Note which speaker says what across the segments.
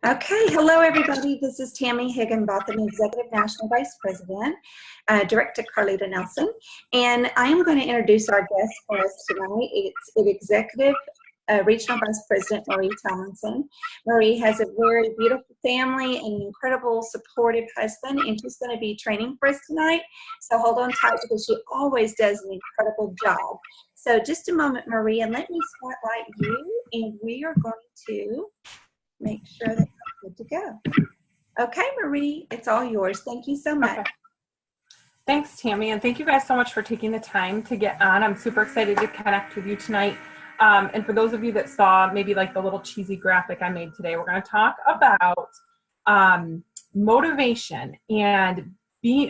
Speaker 1: Okay, hello everybody. This is Tammy Higginbotham, Executive National Vice President, Director Carlita Nelson, and I am going to introduce our guest for us tonight. It's Executive Regional Vice President Marie Tomlinson. Marie has a very beautiful family and an incredible supportive husband, and she's going to be training for us tonight. So hold on tight because she always does an incredible job. So just a moment, Marie, and let me spotlight you, and we are going to make sure that you're good to go. Okay, Marie, it's all yours. Thank you so much.
Speaker 2: Okay. Thanks, Tammy, and thank you guys so much for taking the time to get on. I'm super excited to connect with you tonight. And for those of you that saw maybe like the little cheesy graphic I made today, we're going to talk about motivation and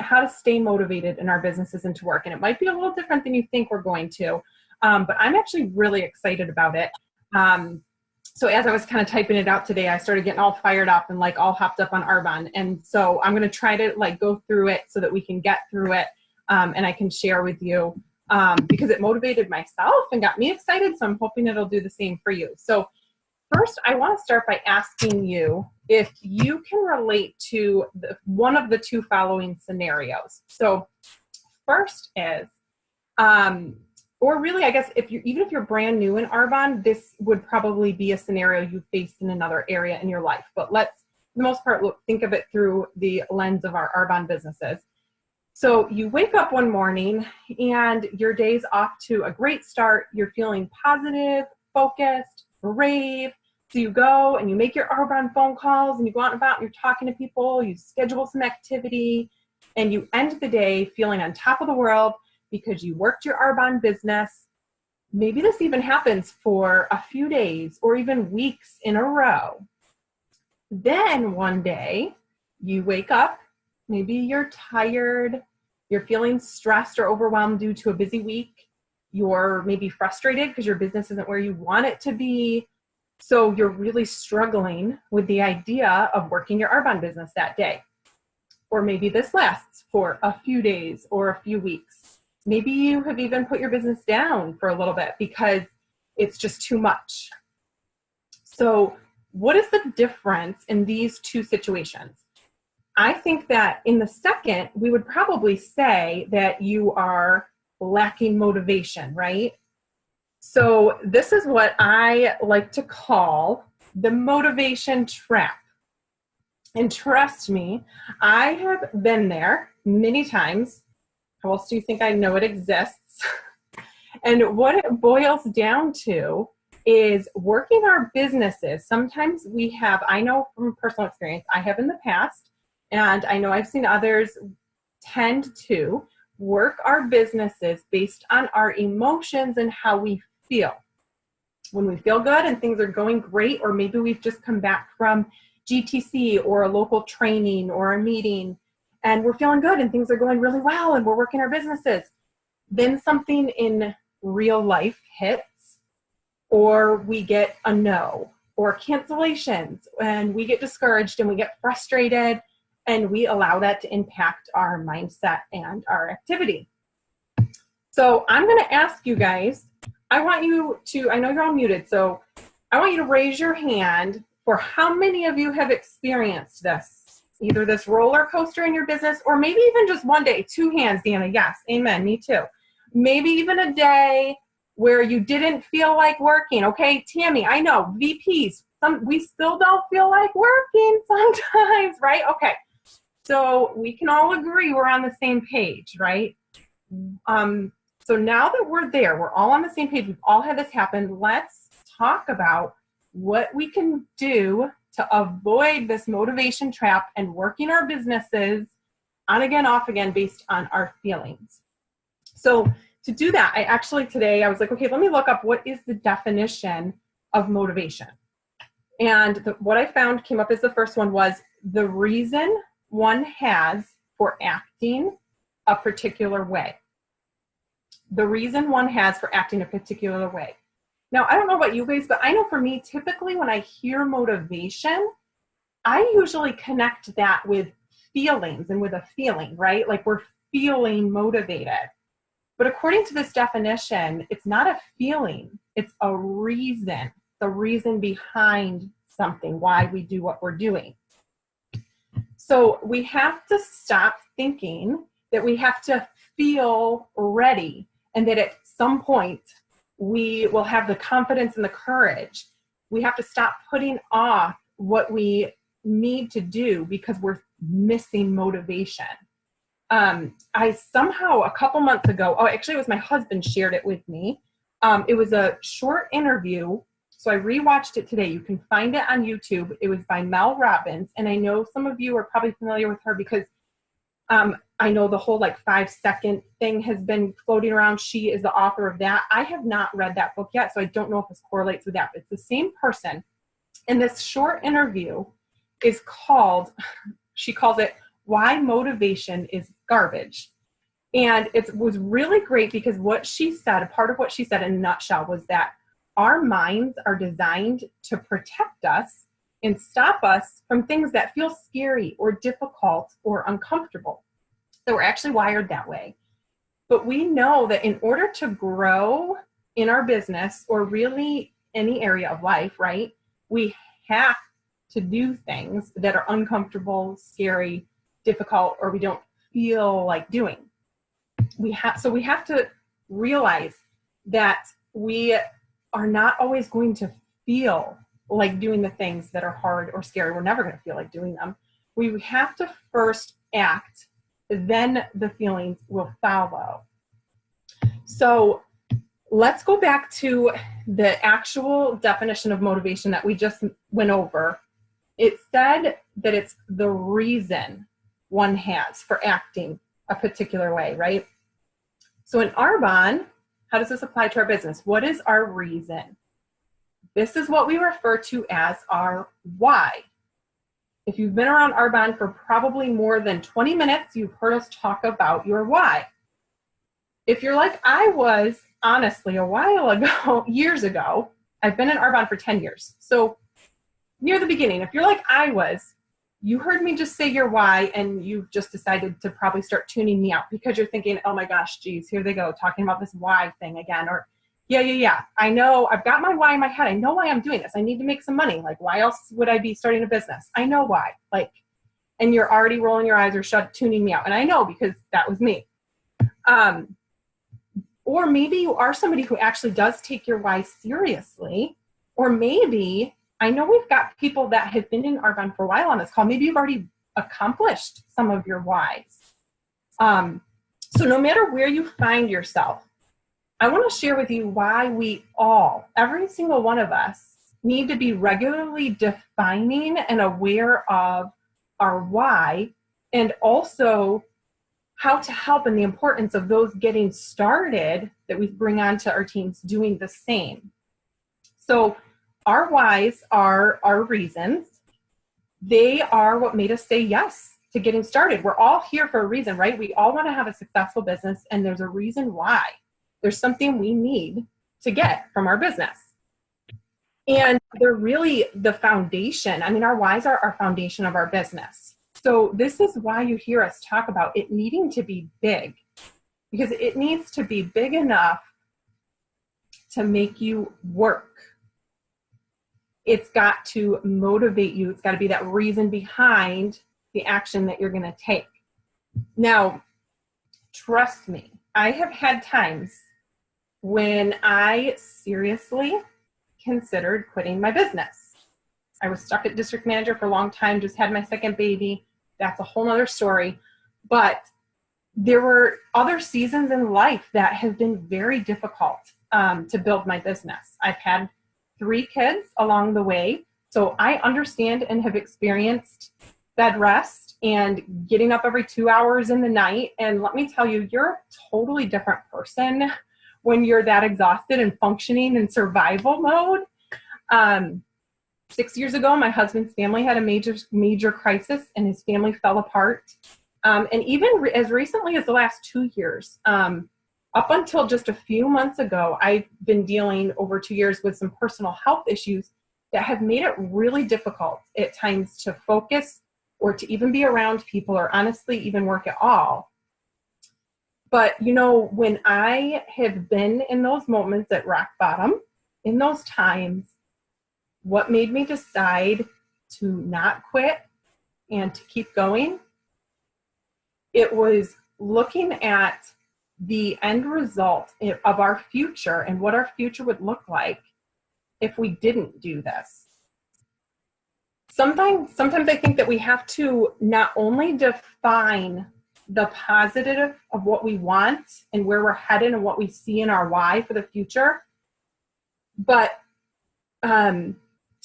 Speaker 2: how to stay motivated in our businesses and to work. And it might be a little different than you think we're going to, but I'm actually really excited about it. So as I was kind of typing it out today, I started getting all fired up and like all hopped up on Arbonne. And so I'm going to try to like go through it so that we can get through it and I can share with you because it motivated myself and got me excited. So I'm hoping it'll do the same for you. So first, I want to start by asking you if you can relate to one of the two following scenarios. So first is, or really, I guess, even if you're brand new in Arbonne, this would probably be a scenario you faced in another area in your life. But let's, for the most part, think of it through the lens of our Arbonne businesses. So you wake up one morning and your day's off to a great start. You're feeling positive, focused, brave. So you go and you make your Arbonne phone calls and you go out and about and you're talking to people. You schedule some activity and you end the day feeling on top of the world because you worked your Arbonne business. Maybe this even happens for a few days or even weeks in a row. Then one day you wake up, maybe you're tired, you're feeling stressed or overwhelmed due to a busy week. You're maybe frustrated because your business isn't where you want it to be. So you're really struggling with the idea of working your Arbonne business that day. Or maybe this lasts for a few days or a few weeks. Maybe you have even put your business down for a little bit because it's just too much. So what is the difference in these two situations? I think that in the second, we would probably say that you are lacking motivation, right? So this is what I like to call the motivation trap. And trust me, I have been there many times. How else do you think I know it exists? And what it boils down to is working our businesses. Sometimes we have, I know from personal experience, I have in the past, and I know I've seen others tend to work our businesses based on our emotions and how we feel. When we feel good and things are going great, or maybe we've just come back from GTC or a local training or a meeting, and we're feeling good and things are going really well and we're working our businesses. Then something in real life hits, or we get a no or cancellations and we get discouraged and we get frustrated and we allow that to impact our mindset and our activity. So I'm going to ask you guys, I know you're all muted, so I want you to raise your hand for how many of you have experienced this. Either this roller coaster in your business, or maybe even just one day. 2 hands, Deanna. Yes, amen, me too. Maybe even a day where you didn't feel like working. Okay, Tammy, I know, VPs, we still don't feel like working sometimes, right? Okay, so we can all agree we're on the same page, right? So now that we're there, we're all on the same page, we've all had this happen, let's talk about what we can do to avoid this motivation trap and working our businesses on again, off again, based on our feelings. So to do that, today I was like, okay, let me look up what is the definition of motivation. And what I found came up as the first one was the reason one has for acting a particular way. The reason one has for acting a particular way. Now, I don't know about you guys, but I know for me, typically when I hear motivation, I usually connect that with feelings and with a feeling, right? Like we're feeling motivated. But according to this definition, it's not a feeling, it's a reason, the reason behind something, why we do what we're doing. So we have to stop thinking that we have to feel ready and that at some point we will have the confidence and the courage. We have to stop putting off what we need to do because we're missing motivation. I somehow a couple months ago, actually it was my husband shared it with me. It was a short interview. So I rewatched it today. You can find it on YouTube. It was by Mel Robbins. And I know some of you are probably familiar with her because I know the whole 5-second thing has been floating around. She is the author of that. I have not read that book yet, so I don't know if this correlates with that, but it's the same person. And this short interview is she calls it Why Motivation is Garbage. And it was really great because what she said, a part of what she said in a nutshell was that our minds are designed to protect us and stop us from things that feel scary or difficult or uncomfortable. So we're actually wired that way. But we know that in order to grow in our business or really any area of life, right, we have to do things that are uncomfortable, scary, difficult, or we don't feel like doing. We have to realize that we are not always going to feel like doing the things that are hard or scary. We're never going to feel like doing them. We have to first act, then the feelings will follow. So let's go back to the actual definition of motivation that we just went over. It said that it's the reason one has for acting a particular way, right? So in Arbonne, how does this apply to our business? What is our reason? This is what we refer to as our why. If you've been around Arbonne for probably more than 20 minutes, you've heard us talk about your why. If you're like I was, honestly, a while ago, years ago, I've been in Arbonne for 10 years. So near the beginning, if you're like I was, you heard me just say your why and you've just decided to probably start tuning me out because you're thinking, oh my gosh, geez, here they go talking about this why thing again. Or yeah. I know I've got my why in my head. I know why I'm doing this. I need to make some money. Like, why else would I be starting a business? I know why. And you're already rolling your eyes or tuning me out. And I know because that was me. Or maybe you are somebody who actually does take your why seriously. Or maybe, I know we've got people that have been in Arbonne for a while on this call. Maybe you've already accomplished some of your whys. So no matter where you find yourself, I want to share with you why we all, every single one of us, need to be regularly defining and aware of our why, and also how to help and the importance of those getting started that we bring onto our teams doing the same. So our whys are our reasons. They are what made us say yes to getting started. We're all here for a reason, right? We all want to have a successful business, and there's a reason why. There's something we need to get from our business. And they're really the foundation. I mean, our whys are our foundation of our business. So this is why you hear us talk about it needing to be big, because it needs to be big enough to make you work. It's got to motivate you. It's got to be that reason behind the action that you're going to take. Now, trust me, I have had times when I seriously considered quitting my business. I was stuck at district manager for a long time, just had my second baby. That's a whole nother story. But there were other seasons in life that have been very difficult to build my business. I've had 3 kids along the way, so I understand and have experienced bed rest and getting up every 2 hours in the night. And let me tell you, you're a totally different person when you're that exhausted and functioning in survival mode. 6 years ago, my husband's family had a major crisis and his family fell apart. And even as recently as the last 2 years, up until just a few months ago, I've been dealing over 2 years with some personal health issues that have made it really difficult at times to focus or to even be around people or honestly even work at all. But, you know, when I have been in those moments at rock bottom, in those times, what made me decide to not quit and to keep going, it was looking at the end result of our future and what our future would look like if we didn't do this. Sometimes I think that we have to not only define the positive of what we want and where we're headed and what we see in our why for the future, but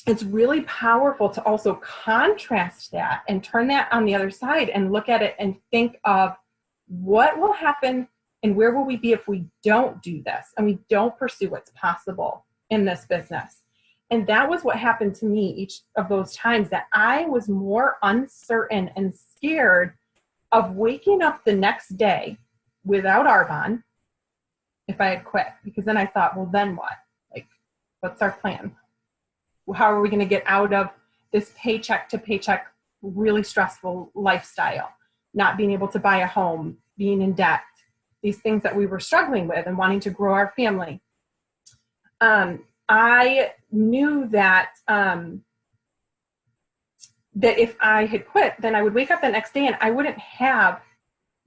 Speaker 2: it's really powerful to also contrast that and turn that on the other side and look at it and think of what will happen and where will we be if we don't do this and we don't pursue what's possible in this business. And that was what happened to me each of those times, that I was more uncertain and scared of waking up the next day without Arbonne if I had quit. Because then I thought, well, then what? Like, what's our plan? How are we going to get out of this paycheck to paycheck, really stressful lifestyle? Not being able to buy a home, being in debt, these things that we were struggling with and wanting to grow our family. I knew that that if I had quit, then I would wake up the next day and I wouldn't have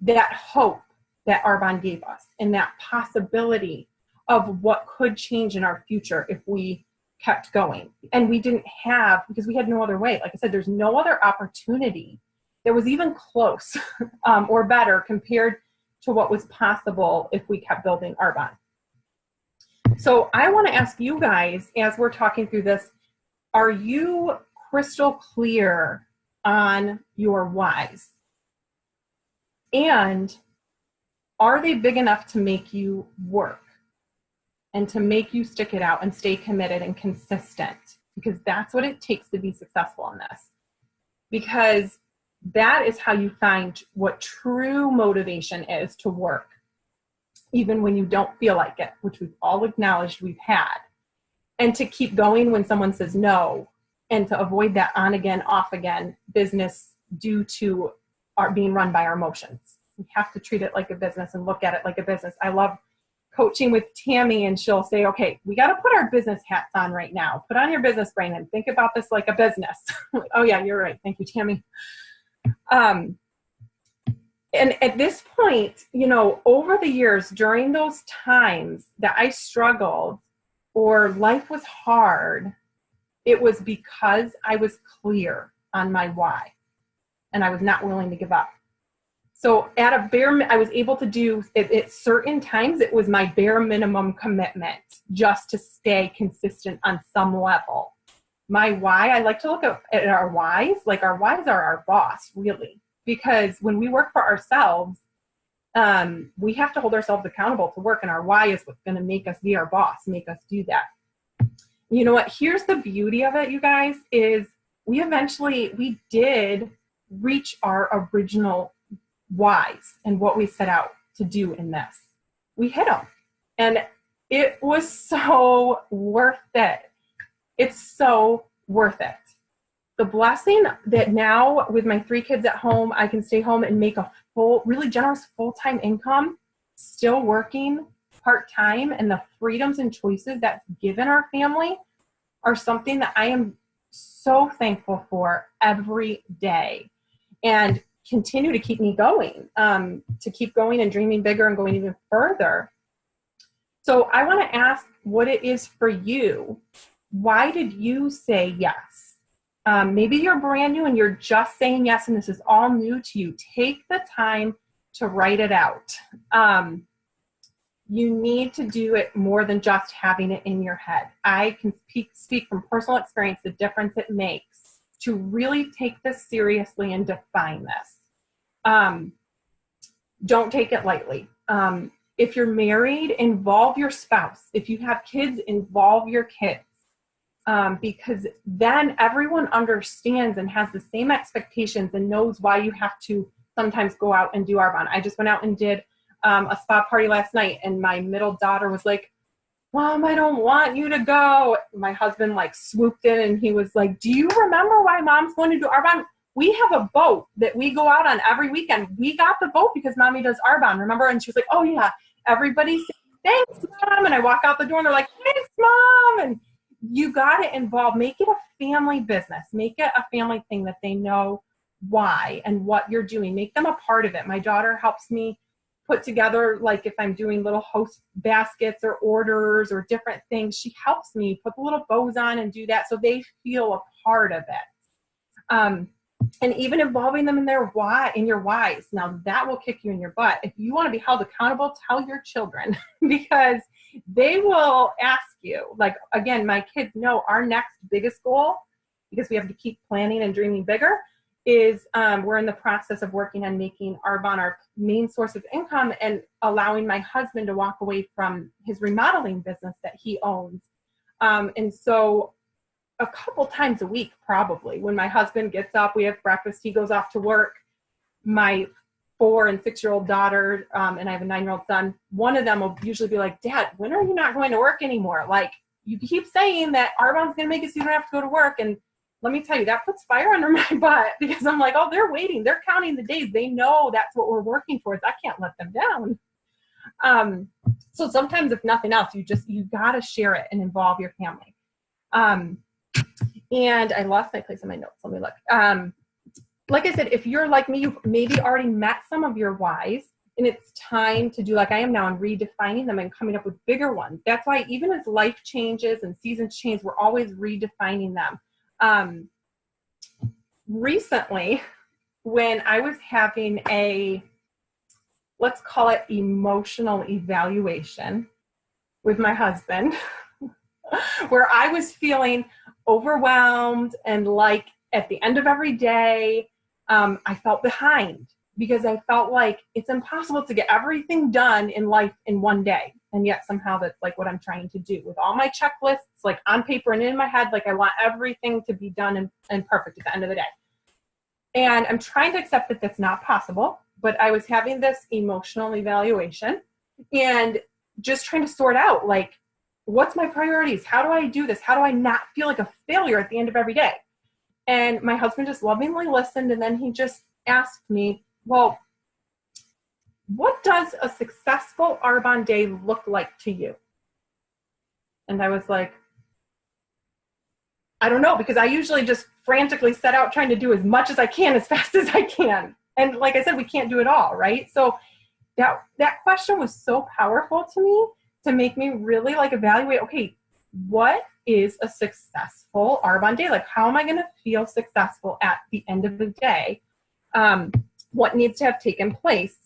Speaker 2: that hope that Arbonne gave us and that possibility of what could change in our future if we kept going. And we didn't have, because we had no other way. Like I said, there's no other opportunity that was even close or better compared to what was possible if we kept building Arbonne. So I want to ask you guys, as we're talking through this, are you crystal clear on your whys? And are they big enough to make you work and to make you stick it out and stay committed and consistent? Because that's what it takes to be successful in this. Because that is how you find what true motivation is to work, even when you don't feel like it, which we've all acknowledged we've had. And to keep going when someone says no, and to avoid that on again, off again business due to our being run by our emotions. We have to treat it like a business and look at it like a business. I love coaching with Tammy, and she'll say, okay, we got to put our business hats on right now. Put on your business brain and think about this like a business. Oh yeah, you're right. Thank you, Tammy. And at this point, you know, over the years, during those times that I struggled or life was hard, it was because I was clear on my why and I was not willing to give up. So I was able to do it at certain times. It was my bare minimum commitment just to stay consistent on some level. My why, I like to look at our whys, like our whys are our boss, really. Because when we work for ourselves, we have to hold ourselves accountable to work, and our why is what's going to make us be our boss, make us do that. You know what? Here's the beauty of it, you guys, is we did reach our original whys and what we set out to do in this. We hit them, and it was so worth it. It's so worth it. The blessing that now with my 3 kids at home, I can stay home and make a really generous full-time income, still working part-time, and the freedoms and choices that's given our family are something that I am so thankful for every day, and continue to keep me going, to keep going and dreaming bigger and going even further. So I want to ask what it is for you. Why did you say yes? Maybe you're brand new and you're just saying yes and this is all new to you. Take the time to write it out. You need to do it more than just having it in your head. I can speak from personal experience, the difference it makes to really take this seriously and define this. Don't take it lightly. If you're married, involve your spouse. If you have kids, involve your kids. Because then everyone understands and has the same expectations and knows why you have to sometimes go out and do Arbonne. I just went out and did a spa party last night, and my middle daughter was like, Mom, I don't want you to go. My husband like swooped in and he was like, do you remember why Mom's going to do Arbonne? We have a boat that we go out on every weekend. We got the boat because Mommy does Arbonne, remember? And she was like, oh yeah, everybody say, thanks, Mom. And I walk out the door and they're like, thanks, Mom. And you got to involve, make it a family business, make it a family thing that they know why and what you're doing, make them a part of it. My daughter helps me put together, like if I'm doing little host baskets or orders or different things, she helps me put the little bows on and do that so they feel a part of it. And even involving them in their why, in your whys. Now that will kick you in your butt. If you want to be held accountable, tell your children because they will ask you. Like, again, my kids know our next biggest goal, because we have to keep planning and dreaming bigger, is we're in the process of working on making Arbonne our main source of income and allowing my husband to walk away from his remodeling business that he owns. And so a couple times a week, probably, when my husband gets up, we have breakfast, he goes off to work, my 4 and 6-year-old daughter, and I have a 9-year-old son, one of them will usually be like, Dad, when are you not going to work anymore? Like, you keep saying that Arbonne's going to make it so you don't have to go to work. And let me tell you, that puts fire under my butt because I'm like, oh, they're waiting. They're counting the days. They know that's what we're working towards. I can't let them down. So sometimes, if nothing else, you got to share it and involve your family. And I lost my place in my notes. Let me look. Like I said, if you're like me, you've maybe already met some of your whys, and it's time to do like I am now and redefining them and coming up with bigger ones. That's why even as life changes and seasons change, we're always redefining them. Recently, when I was having let's call it emotional evaluation with my husband, where I was feeling overwhelmed and like at the end of every day, I felt behind because I felt like it's impossible to get everything done in life in one day. And yet somehow that's like what I'm trying to do with all my checklists, like on paper and in my head, like I want everything to be done and perfect at the end of the day. And I'm trying to accept that that's not possible, but I was having this emotional evaluation and just trying to sort out, like, what's my priorities? How do I do this? How do I not feel like a failure at the end of every day? And my husband just lovingly listened. And then he just asked me, well, what does a successful Arbonne day look like to you? And I was like, I don't know, because I usually just frantically set out trying to do as much as I can, as fast as I can. And like I said, we can't do it all, right? So that question was so powerful to me, to make me really like evaluate, okay, what is a successful Arbonne day? Like, how am I going to feel successful at the end of the day? What needs to have taken place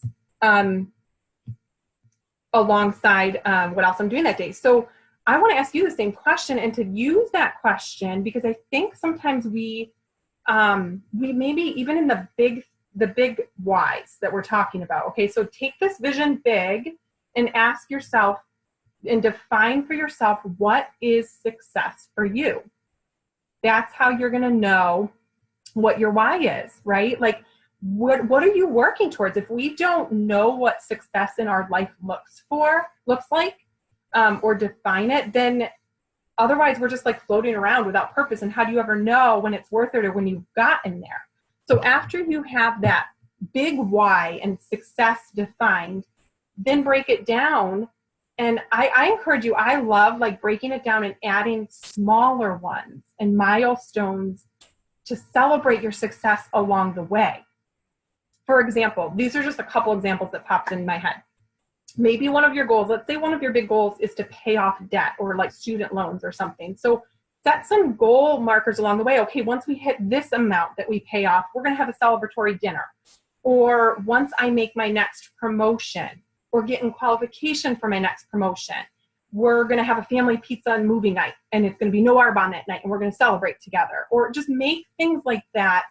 Speaker 2: alongside what else I'm doing that day? So I want to ask you the same question and to use that question, because I think sometimes we maybe even in the big whys that we're talking about. Okay, so take this vision big and ask yourself, and define for yourself, what is success for you? That's how you're going to know what your why is, right? Like, what are you working towards? If we don't know what success in our life looks like, or define it, then otherwise we're just like floating around without purpose. And how do you ever know when it's worth it or when you've gotten there? So after you have that big why and success defined, then break it down. And I encourage you, I love like breaking it down and adding smaller ones and milestones to celebrate your success along the way. For example, these are just a couple examples that popped in my head. Maybe one of your goals, let's say one of your big goals is to pay off debt or like student loans or something. So set some goal markers along the way. Okay, once we hit this amount that we pay off, we're going to have a celebratory dinner. Or once I make my next promotion, or get in qualification for my next promotion, we're going to have a family pizza and movie night, and it's going to be no Arbonne that night, and we're going to celebrate together. Or just make things like that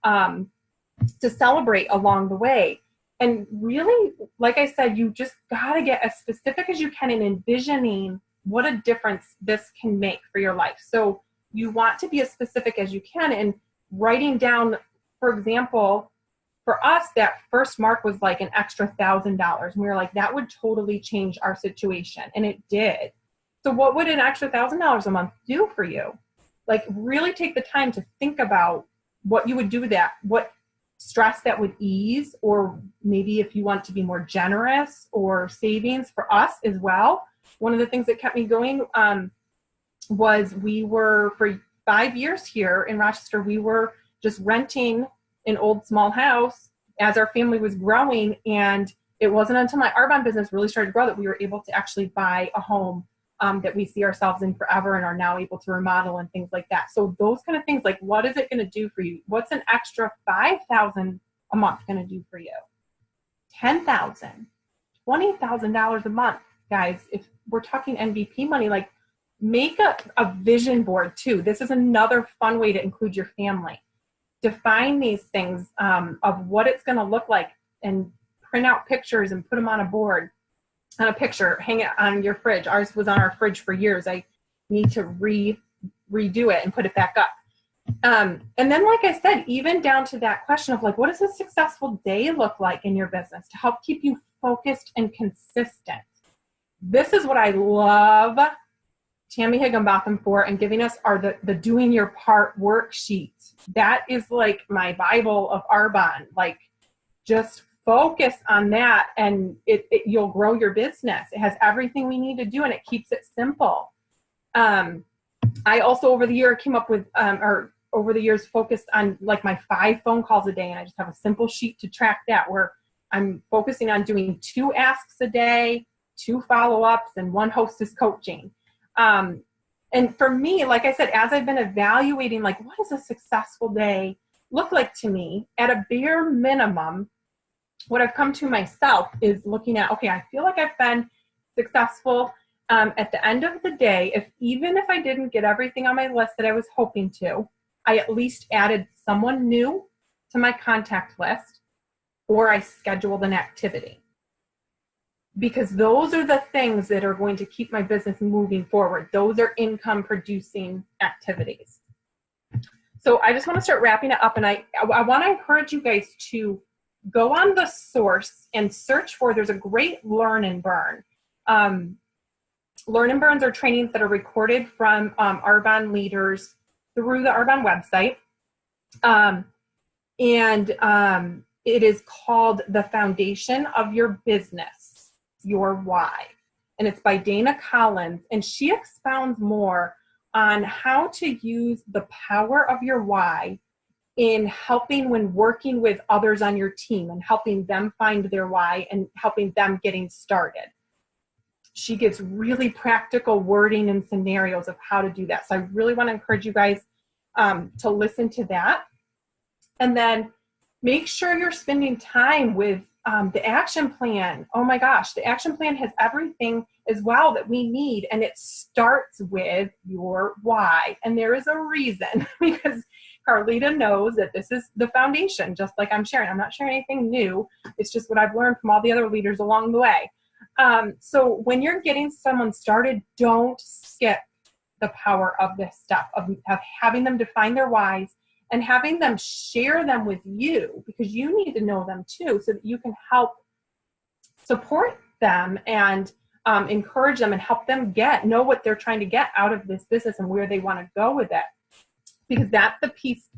Speaker 2: to celebrate along the way. And really, like I said, you just got to get as specific as you can in envisioning what a difference this can make for your life. So you want to be as specific as you can in writing down, for example, for us, that first mark was like an extra $1,000. And we were like, that would totally change our situation. And it did. So what would an extra $1,000 a month do for you? Like, really take the time to think about what you would do with that, what stress that would ease, or maybe if you want to be more generous, or savings for us as well. One of the things that kept me going was we were, for 5 years here in Rochester, we were just renting an old small house as our family was growing. And it wasn't until my Arbonne business really started to grow that we were able to actually buy a home that we see ourselves in forever and are now able to remodel and things like that. So those kind of things, like, what is it going to do for you? What's an extra $5,000 a month going to do for you? $10,000, $20,000 a month, guys. If we're talking MVP money, like, make a vision board too. This is another fun way to include your family. Define these things of what it's going to look like, and print out pictures and put them on a board, on a picture, hang it on your fridge. Ours was on our fridge for years. I need to redo it and put it back up. And then, like I said, even down to that question of, like, what does a successful day look like in your business to help keep you focused and consistent? This is what I love Tammy Higginbotham for, and giving us the doing your part worksheet. That is like my Bible of Arbonne. Like, just focus on that, and you'll grow your business. It has everything we need to do, and it keeps it simple. I also over the year came up with, over the years, focused on like my 5 phone calls a day, and I just have a simple sheet to track that, where I'm focusing on doing 2 asks a day, 2 follow-ups, and 1 hostess coaching. And for me, like I said, as I've been evaluating, like, what does a successful day look like to me, at a bare minimum, what I've come to myself is looking at, okay, I feel like I've been successful. At the end of the day, even if I didn't get everything on my list that I was hoping to, I at least added someone new to my contact list, or I scheduled an activity. Because those are the things that are going to keep my business moving forward. Those are income producing activities. So I just want to start wrapping it up, and I want to encourage you guys to go on the source and search for, there's a great Learn and Burn. Learn and Burns are trainings that are recorded from Arbonne leaders through the Arbonne website. It is called The Foundation of Your Business, Your Why. And it's by Dana Collins. And she expounds more on how to use the power of your why in helping when working with others on your team, and helping them find their why and helping them getting started. She gives really practical wording and scenarios of how to do that. So I really want to encourage you guys to listen to that. And then make sure you're spending time with the action plan. Oh my gosh, the action plan has everything as well that we need. And it starts with your why. And there is a reason, because Carlita knows that this is the foundation, just like I'm sharing. I'm not sharing anything new. It's just what I've learned from all the other leaders along the way. So when you're getting someone started, don't skip the power of this stuff, of having them define their whys and having them share them with you, because you need to know them too, so that you can help support them and encourage them and help them know what they're trying to get out of this business and where they want to go with it. Because that's the piece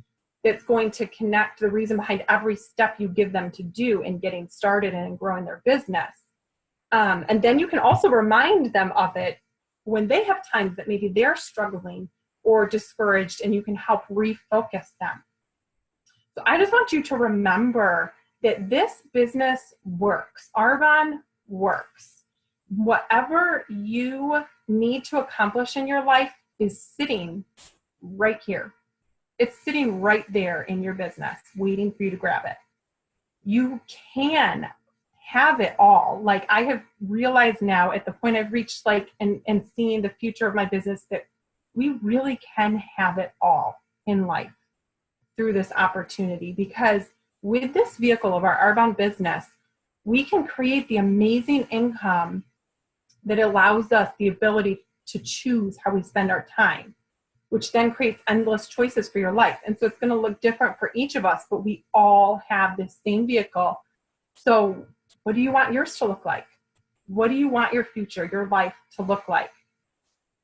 Speaker 2: that's going to connect the reason behind every step you give them to do in getting started and in growing their business. And then you can also remind them of it when they have times that maybe they're struggling or discouraged, and you can help refocus them. So I just want you to remember that this business works. Arbonne works. Whatever you need to accomplish in your life is sitting right here. It's sitting right there in your business, waiting for you to grab it. You can have it all. Like, I have realized now, at the point I've reached, like, and seeing the future of my business, that we really can have it all in life through this opportunity. Because with this vehicle of our Arbonne business, we can create the amazing income that allows us the ability to choose how we spend our time, which then creates endless choices for your life. And so it's going to look different for each of us, but we all have this same vehicle. So what do you want yours to look like? What do you want your future, your life to look like?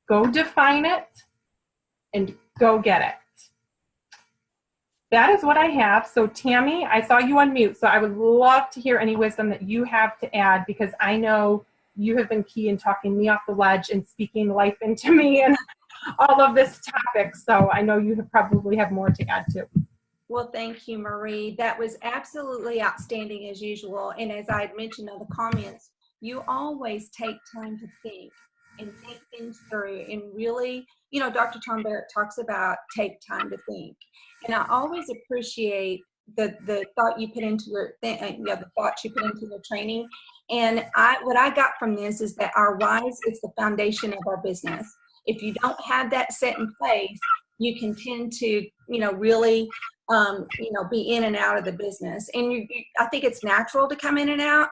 Speaker 2: Go define it and go get it. That is what I have. So Tammy, I saw you unmute, so I would love to hear any wisdom that you have to add, because I know you have been key in talking me off the ledge and speaking life into me. And all of this topic. So I know you probably have more to add too.
Speaker 1: Well, thank you, Marie. That was absolutely outstanding as usual. And as I had mentioned in the comments, you always take time to think and think things through and really, Dr. Tom Barrett talks about take time to think. And I always appreciate the thought you put into the thoughts you put into the training. And what I got from this is that our whys is the foundation of our business. If you don't have that set in place, you can tend to, really be in and out of the business. And I think it's natural to come in and out.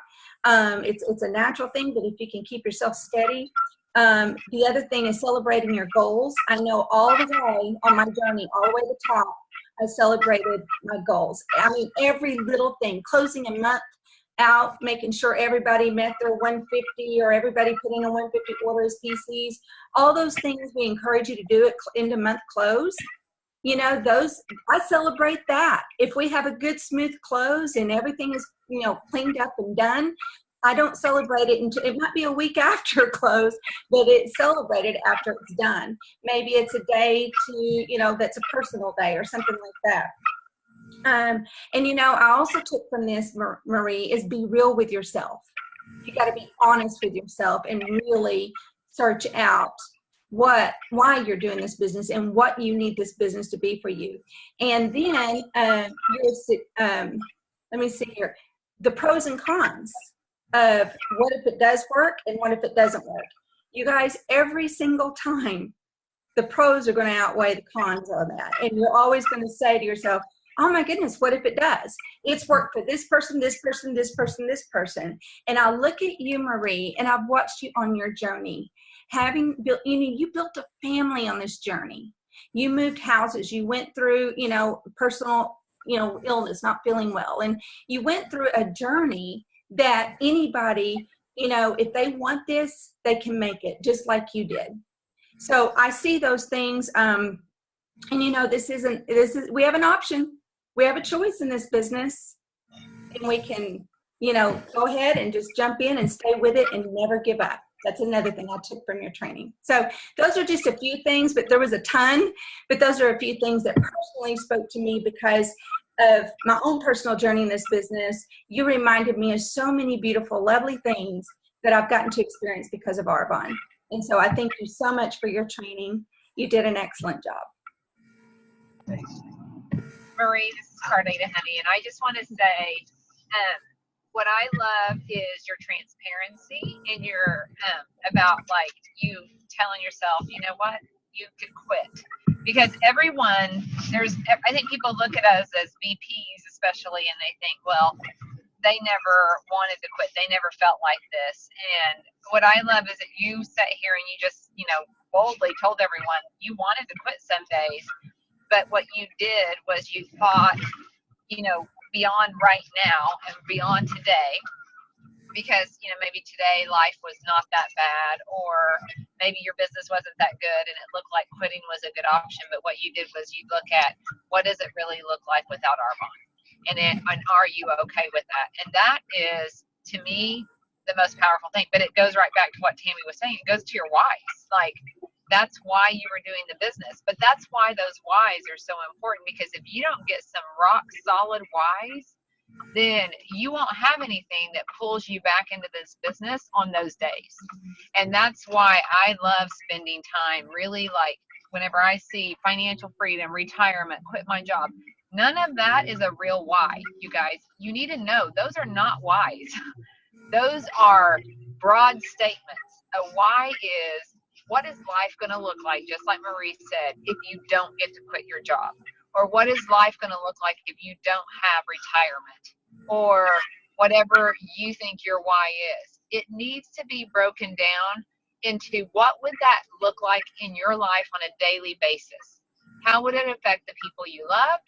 Speaker 1: It's a natural thing, but if you can keep yourself steady. The other thing is celebrating your goals. I know all the way on my journey, all the way to the top, I celebrated my goals. I mean, every little thing, closing a month out, making sure everybody met their 150 or everybody put in a 150 orders, PCs, all those things we encourage you to do at end of month close. Those, I celebrate that. If we have a good, smooth close and everything is, cleaned up and done, I don't celebrate it until it might be a week after close, but it's celebrated after it's done. Maybe it's a day to, that's a personal day or something like that. And, I also took from this, Marie, is be real with yourself. You got to be honest with yourself and really search out why you're doing this business and what you need this business to be for you. And then, let me see here, the pros and cons of what if it does work and what if it doesn't work. You guys, every single time, the pros are going to outweigh the cons of that. And you're always going to say to yourself, oh my goodness, what if it does? It's worked for this person, this person, this person, this person. And I look at you, Marie, and I've watched you on your journey. Having built, you built a family on this journey. You moved houses. You went through, personal, illness, not feeling well. And you went through a journey that anybody, if they want this, they can make it just like you did. So I see those things. And we have an option. We have a choice in this business, and we can, go ahead and just jump in and stay with it and never give up. That's another thing I took from your training. So those are just a few things, but there was a ton, but those are a few things that personally spoke to me because of my own personal journey in this business. You reminded me of so many beautiful, lovely things that I've gotten to experience because of Arbonne. And so I thank you so much for your training. You did an excellent job.
Speaker 3: Thanks. Marie, this is Carlita, honey, and I just want to say what I love is your transparency and your about like you telling yourself, you know what, you could quit. Because everyone, I think people look at us as VPs especially, and they think, well, they never wanted to quit. They never felt like this. And what I love is that you sat here and you just, boldly told everyone you wanted to quit some days. But what you did was you thought, beyond right now and beyond today, because, maybe today life was not that bad, or maybe your business wasn't that good and it looked like quitting was a good option. But what you did was you look at what does it really look like without Arbonne? And are you okay with that? And that is, to me, the most powerful thing. But it goes right back to what Tammy was saying. It goes to your whys. Like, that's why you were doing the business. But that's why those whys are so important, because if you don't get some rock solid whys, then you won't have anything that pulls you back into this business on those days. And that's why I love spending time really, like, whenever I see financial freedom, retirement, quit my job, none of that is a real why, you guys. You need to know those are not whys. Those are broad statements. A why is, what is life going to look like, just like Marie said, if you don't get to quit your job? Or what is life going to look like if you don't have retirement? Or whatever you think your why is. It needs to be broken down into what would that look like in your life on a daily basis? How would it affect the people you love?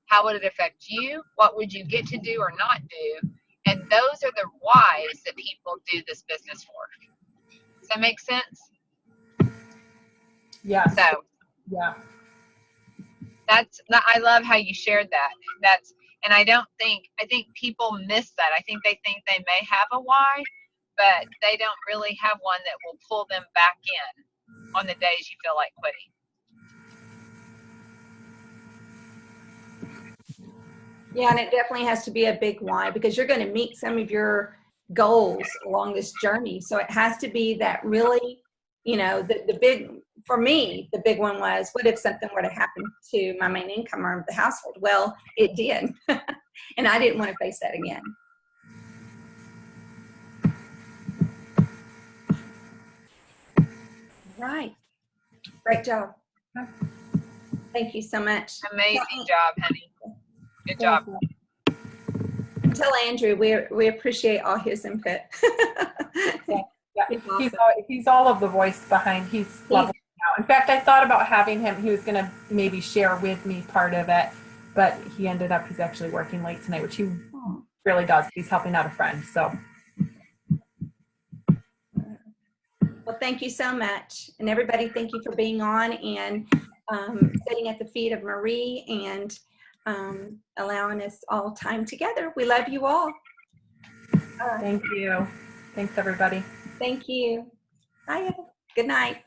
Speaker 3: How would it affect you? What would you get to do or not do? And those are the whys that people do this business for. Does that make sense?
Speaker 2: Yeah.
Speaker 3: So,
Speaker 2: yeah.
Speaker 3: I love how you shared that. And I think people miss that. I think they think they may have a why, but they don't really have one that will pull them back in on the days you feel like quitting.
Speaker 1: Yeah, and it definitely has to be a big why, because you're going to meet some of your goals along this journey. So it has to be that really, the big, for me, the big one was, what if something were to happen to my main incomer of the household? Well, it did. And I didn't want to face that again. Right. Great job. Thank you so much.
Speaker 3: Amazing job, honey. Good job.
Speaker 1: Tell Andrew we appreciate all his input.
Speaker 2: Yeah,
Speaker 1: Awesome.
Speaker 2: he's all of the voice behind. He's lovely now. In fact, I thought about having him. He was going to maybe share with me part of it, but he's actually working late tonight, which he really does. He's helping out a friend. So.
Speaker 1: Well, thank you so much. And everybody, thank you for being on and sitting at the feet of Marie and allowing us all time together. We love you all.
Speaker 2: Thank you. Thanks, everybody.
Speaker 1: Thank you. Bye. Good night.